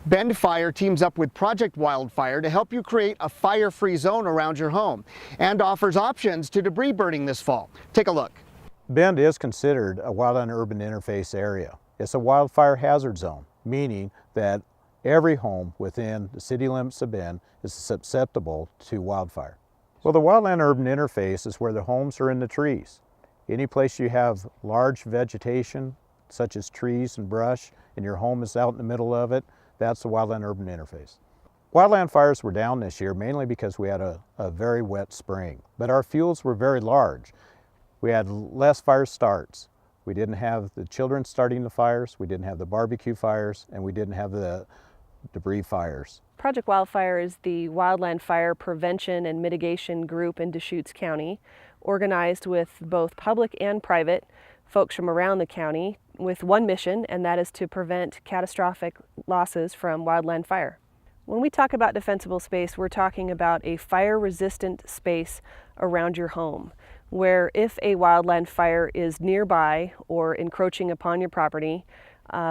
Bend Fire teams up with Project Wildfire to help you create a fire-free zone around your home and offers options to debris burning this fall. Take a look. Bend is considered a wildland urban interface area. It's a wildfire hazard zone, meaning that every home within the city limits of Bend is susceptible to wildfire. Well, the wildland urban interface is where the homes are in the trees. Any place you have large vegetation, such as trees and brush, and your home is out in the middle of it, that's the wildland urban interface. Wildland fires were down this year mainly because we had a very wet spring, but our fuels were very large. We had less fire starts. We didn't have the children starting the fires, we didn't have the barbecue fires, and we didn't have the debris fires. Project Wildfire is the wildland fire prevention and mitigation group in Deschutes County, organized with both public and private folks from around the county with one mission, and that is to prevent catastrophic losses from wildland fire. When we talk about defensible space, we're talking about a fire-resistant space around your home, where if a wildland fire is nearby or encroaching upon your property,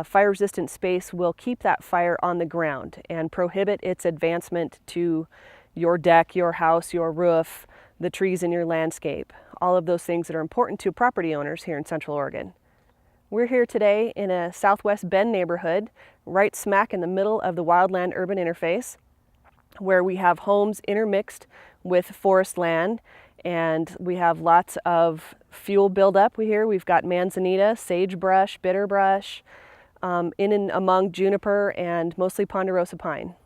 fire-resistant space will keep that fire on the ground and prohibit its advancement to your deck, your house, your roof, the trees in your landscape, all of those things that are important to property owners here in Central Oregon. We're here today in a Southwest Bend neighborhood, right smack in the middle of the wildland urban interface, where we have homes intermixed with forest land, and we have lots of fuel buildup. We've got manzanita, sagebrush, bitterbrush, in and among juniper and mostly ponderosa pine.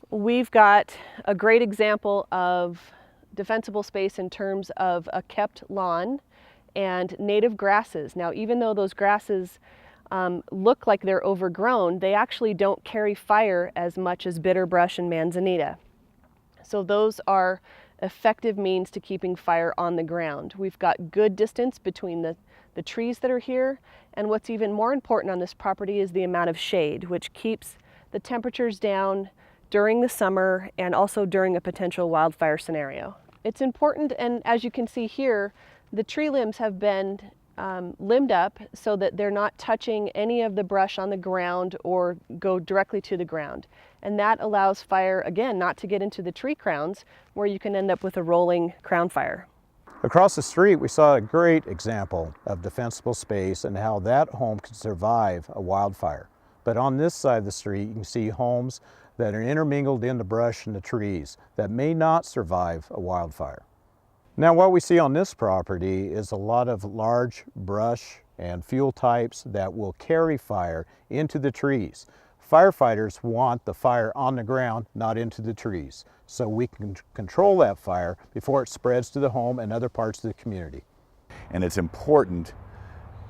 We've got a great example of defensible space in terms of a kept lawn and native grasses. Now, even though those grasses look like they're overgrown, they actually don't carry fire as much as bitterbrush and manzanita. So those are effective means to keeping fire on the ground. We've got good distance between the trees that are here, and what's even more important on this property is the amount of shade, which keeps the temperatures down during the summer and also during a potential wildfire scenario. It's important, and as you can see here, the tree limbs have been limbed up so that they're not touching any of the brush on the ground or go directly to the ground. And that allows fire, again, not to get into the tree crowns where you can end up with a rolling crown fire. Across the street, we saw a great example of defensible space and how that home could survive a wildfire. But on this side of the street, you can see homes that are intermingled in the brush and the trees that may not survive a wildfire. Now, what we see on this property is a lot of large brush and fuel types that will carry fire into the trees. Firefighters want the fire on the ground, not into the trees, so we can control that fire before it spreads to the home and other parts of the community. And it's important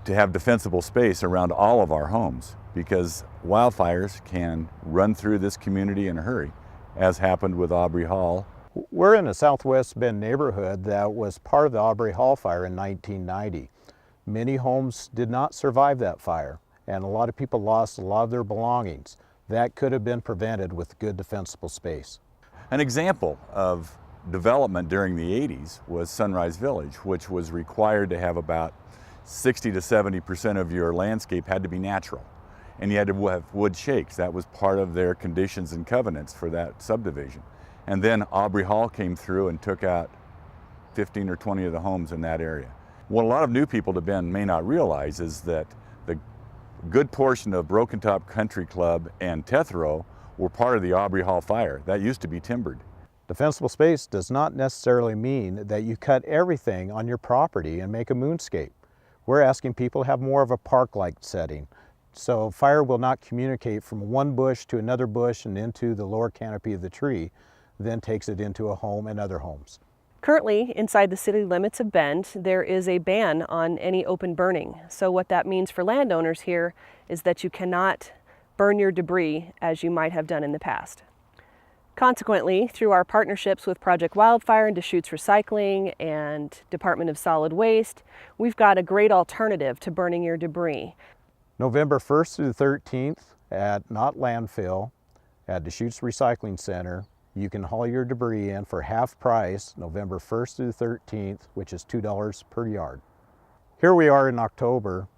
to have defensible space around all of our homes because wildfires can run through this community in a hurry, as happened with Aubrey Hall. We're in a Southwest Bend neighborhood that was part of the Aubrey Hall fire in 1990. Many homes did not survive that fire, and a lot of people lost a lot of their belongings. That could have been prevented with good defensible space. An example of development during the 80s was Sunrise Village, which was required to have about 60 to 70% of your landscape had to be natural. And you had to have wood shakes. That was part of their conditions and covenants for that subdivision. And then Aubrey Hall came through and took out 15 or 20 of the homes in that area. What a lot of new people to Bend may not realize is that the good portion of Broken Top Country Club and Tethrow were part of the Aubrey Hall fire. That used to be timbered. Defensible space does not necessarily mean that you cut everything on your property and make a moonscape. We're asking people to have more of a park-like setting. So fire will not communicate from one bush to another bush and into the lower canopy of the tree, then takes it into a home and other homes. Currently, inside the city limits of Bend, there is a ban on any open burning. So what that means for landowners here is that you cannot burn your debris as you might have done in the past. Consequently, through our partnerships with Project Wildfire and Deschutes Recycling and Department of Solid Waste, we've got a great alternative to burning your debris. November 1st through the 13th at Knott Landfill at Deschutes Recycling Center, you can haul your debris in for half price November 1st through the 13th, which is $2 per yard. Here we are in October,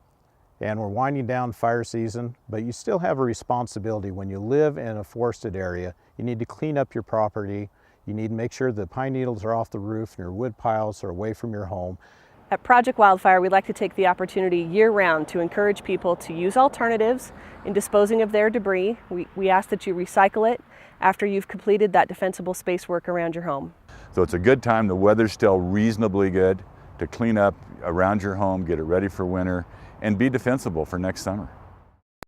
and we're winding down fire season, but you still have a responsibility. When you live in a forested area, you need to clean up your property. You need to make sure the pine needles are off the roof and your wood piles are away from your home. At Project Wildfire, we'd like to take the opportunity year-round to encourage people to use alternatives in disposing of their debris. We ask that you recycle it after you've completed that defensible space work around your home. So it's a good time, the weather's still reasonably good, to clean up around your home, get it ready for winter, and be defensible for next summer.